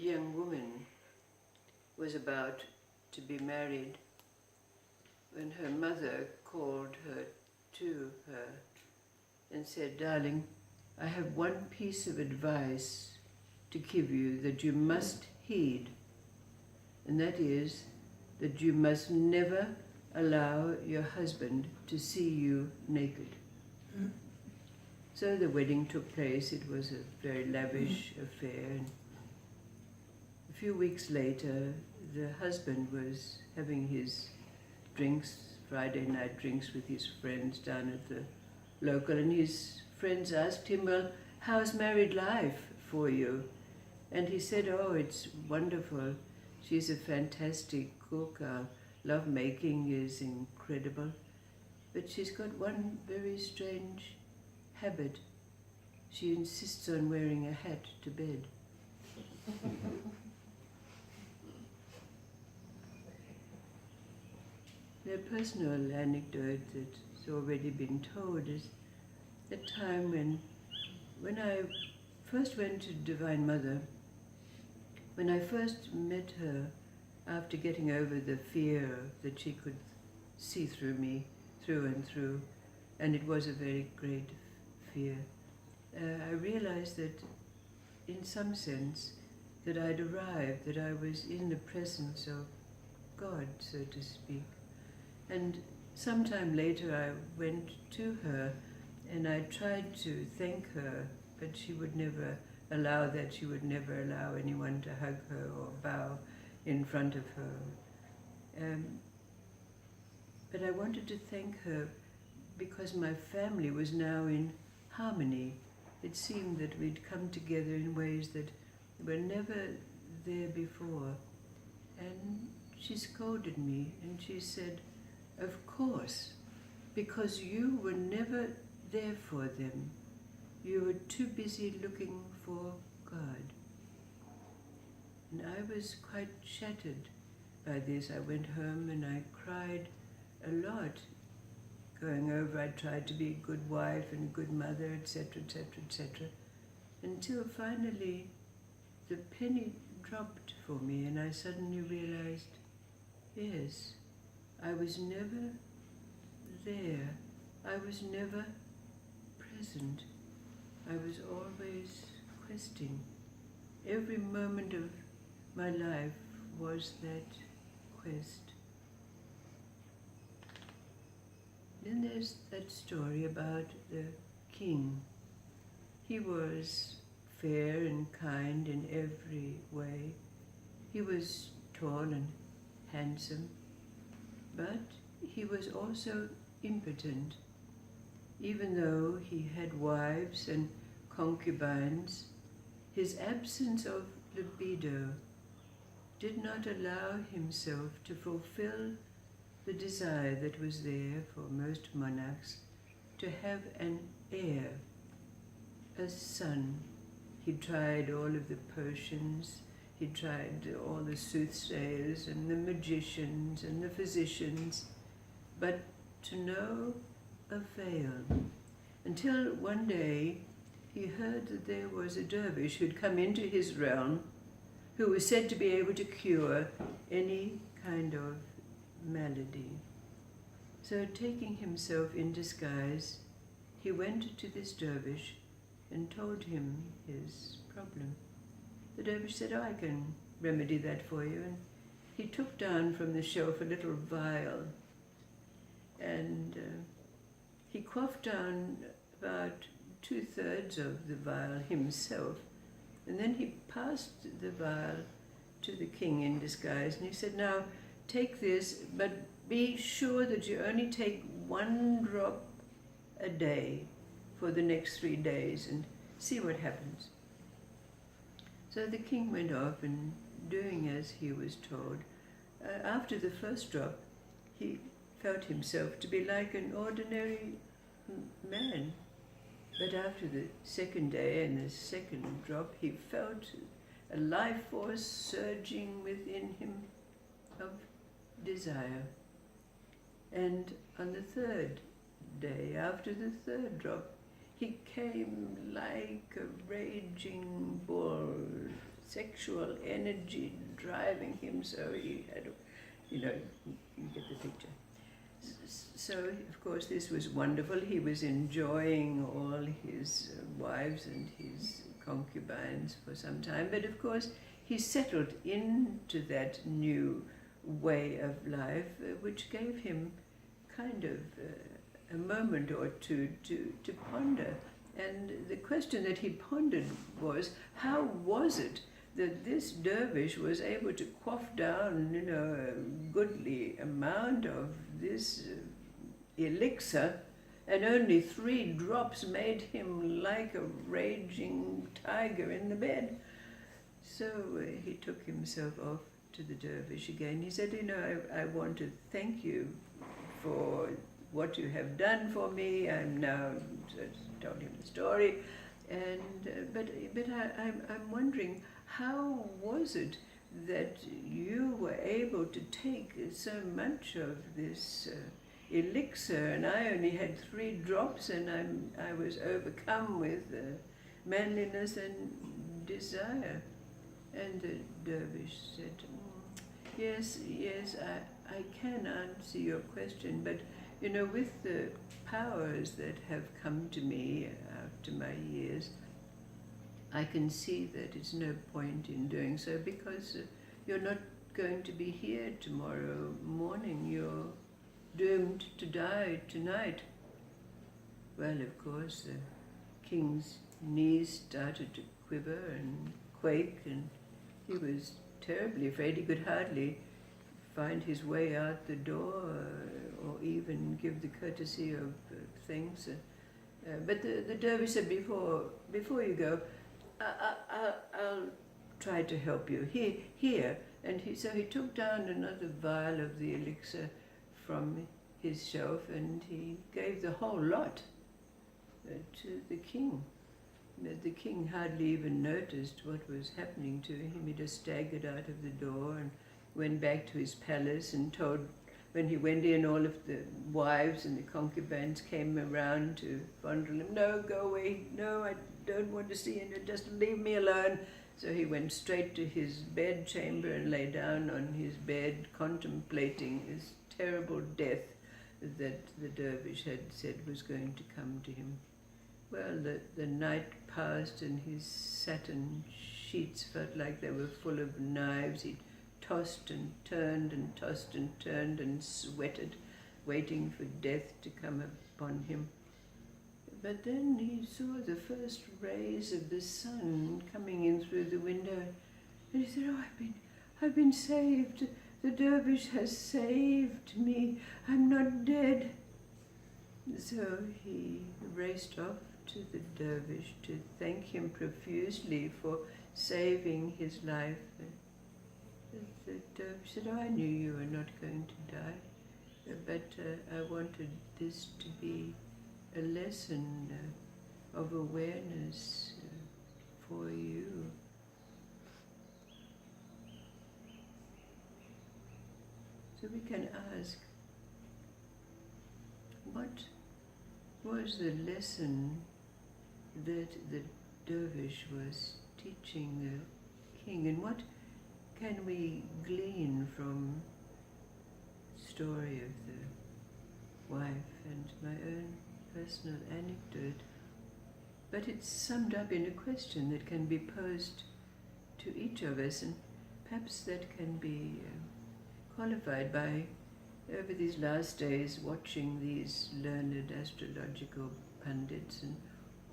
young woman was about to be married when her mother called her to her and said, "Darling, I have one piece of advice to give you that you must heed, and that is that you must never allow your husband to see you naked." So the wedding took place. It was a very lavish affair. And a few weeks later, the husband was having his drinks, Friday night drinks with his friends down at the local, and his friends asked him, "Well, how's married life for you?" And he said, "Oh, it's wonderful. She's a fantastic cook. Our love making is incredible. But she's got one very strange habit. She insists on wearing a hat to bed." The personal anecdote that's already been told is the time when I first went to Divine Mother, when I first met her after getting over the fear that she could see through me, through and through, and it was a very great fear. I realized that in some sense that I'd arrived, that I was in the presence of God, so to speak. And sometime later I went to her and I tried to thank her, but she would never allow that. She would never allow anyone to hug her or bow in front of her. But I wanted to thank her because my family was now in harmony. It seemed that we'd come together in ways that were never there before. And she scolded me and she said, "Of course, because you were never there for them. You were too busy looking for God." And I was quite shattered by this. I went home and I cried a lot. Going over, I tried to be a good wife and good mother, etc., etc., etc., until finally the penny dropped for me and I suddenly realized, yes, I was never there. I was never present. I was always questing. Every moment of my life was that quest. Then there's that story about the king. He was fair and kind in every way. He was tall and handsome, but he was also impotent. Even though he had wives and concubines, his absence of libido did not allow himself to fulfill the desire that was there for most monarchs to have an heir, a son. He tried all of the potions, he tried all the soothsayers and the magicians and the physicians, but to no avail. Until one day he heard that there was a dervish who'd come into his realm who was said to be able to cure any kind of malady. So taking himself in disguise, he went to this dervish and told him his problem. The dervish said, "Oh, I can remedy that for you." And he took down from the shelf a little vial and he quaffed down about 2/3 of the vial himself, and then he passed the vial to the king in disguise and he said, "Now take this, but be sure that you only take 1 drop a day for the next 3 days and see what happens." So the king went off and doing as he was told. After the first drop, he felt himself to be like an ordinary man. But after the second day and the second drop, he felt a life force surging within him of desire. And on the third day, after the third drop, he came like a raging bull, sexual energy driving him, so he had, you get the picture. So, of course, this was wonderful. He was enjoying all his wives and his concubines for some time, but of course he settled into that new way of life, which gave him kind of a moment or two to ponder. And the question that he pondered was, how was it that this dervish was able to quaff down, a goodly amount of this elixir, and only 3 drops made him like a raging tiger in the bed? So he took himself off to the dervish again. He said, I want to thank you for what you have done for me. I'm now, told him the story, and but I'm wondering, how was it that you were able to take so much of this elixir, and I only had 3 drops, and I was overcome with manliness and desire? And the dervish said, yes, I can answer your question, but with the powers that have come to me after my years, I can see that it's no point in doing so, because you're not going to be here tomorrow morning. You're doomed to die tonight. Well, of course, the king's knees started to quiver and quake, and he was terribly afraid. He could hardly find his way out the door, or even give the courtesy of things. But the dervish said, before you go, I'll try to help you. Here. And so he took down another vial of the elixir from his shelf, and he gave the whole lot to the king. The king hardly even noticed what was happening to him. He just staggered out of the door and went back to his palace, and told, when he went in, all of the wives and the concubines came around to fondle him. No, go away. No, I don't want to see you. Just leave me alone. So he went straight to his bedchamber and lay down on his bed, contemplating his terrible death that the dervish had said was going to come to him. Well, the night passed, and his satin sheets felt like they were full of knives. He tossed and turned and tossed and turned and sweated, waiting for death to come upon him. But then he saw the first rays of the sun coming in through the window, and he said, I've been saved. The dervish has saved me. I'm not dead. So he raced off to the dervish to thank him profusely for saving his life. The dervish said, I knew you were not going to die, but I wanted this to be a lesson of awareness for you. So we can ask, what was the lesson that the dervish was teaching the king, and what can we glean from the story of the wife and my own personal anecdote? But it's summed up in a question that can be posed to each of us, and perhaps that can be qualified by, over these last days, watching these learned astrological pundits, and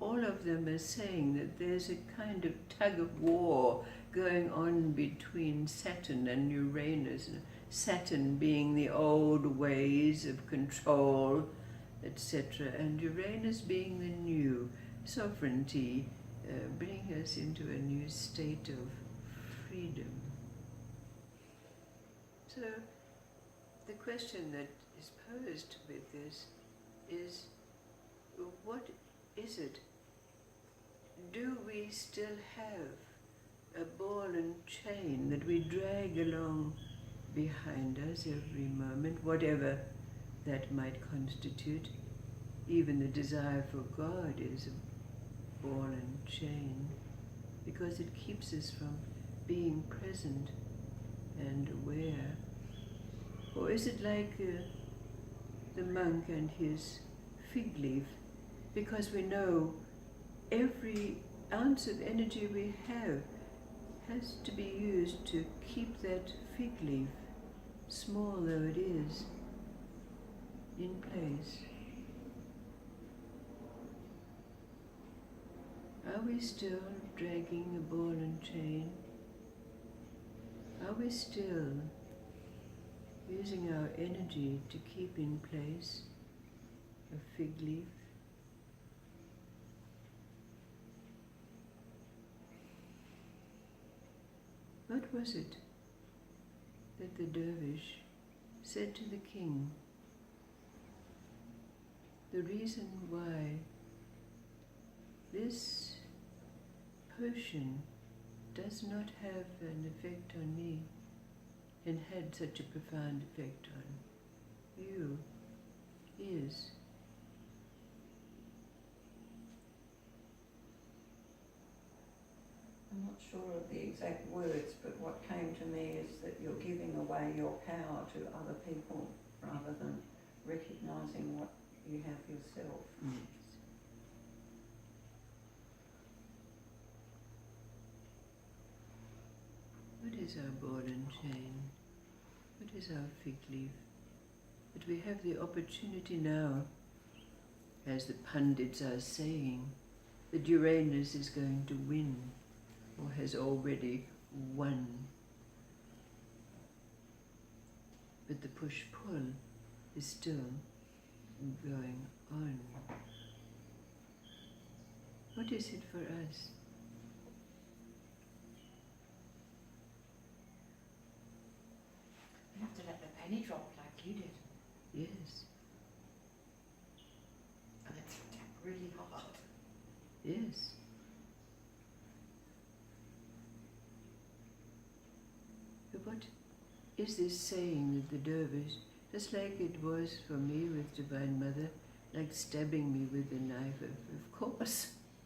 all of them are saying that there's a kind of tug of war going on between Saturn and Uranus, Saturn being the old ways of control, etc., and Uranus being the new sovereignty, bringing us into a new state of freedom. So the question that is posed with this is, what is it? Do we still have a ball and chain that we drag along behind us every moment, whatever that might constitute? Even the desire for God is a ball and chain, because it keeps us from being present and aware? Or is it like the monk and his fig leaf? Because we know every ounce of energy we have has to be used to keep that fig leaf, small though it is, in place. Are we still dragging a ball and chain? Are we still using our energy to keep in place a fig leaf? What was it that the dervish said to the king? The reason why this potion does not have an effect on me and had such a profound effect on you is I'm not sure of the exact words, but what came to me is that you're giving away your power to other people rather than recognising what you have yourself. What is our ball and chain? What is our fig leaf? But we have the opportunity now, as the pundits are saying, that Uranus is going to win, or has already won. But the push-pull is still going on. What is it for us? You have to let the penny drop like you did. Yes, And it's really hard. yes. But what is this saying that the dervish, just like it was for me with Divine Mother, like stabbing me with a knife?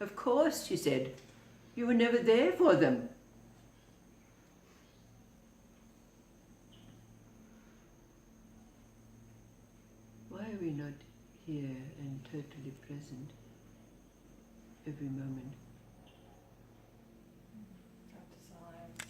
Of course, she said. You were never there for them. Why are we not here and totally present every moment?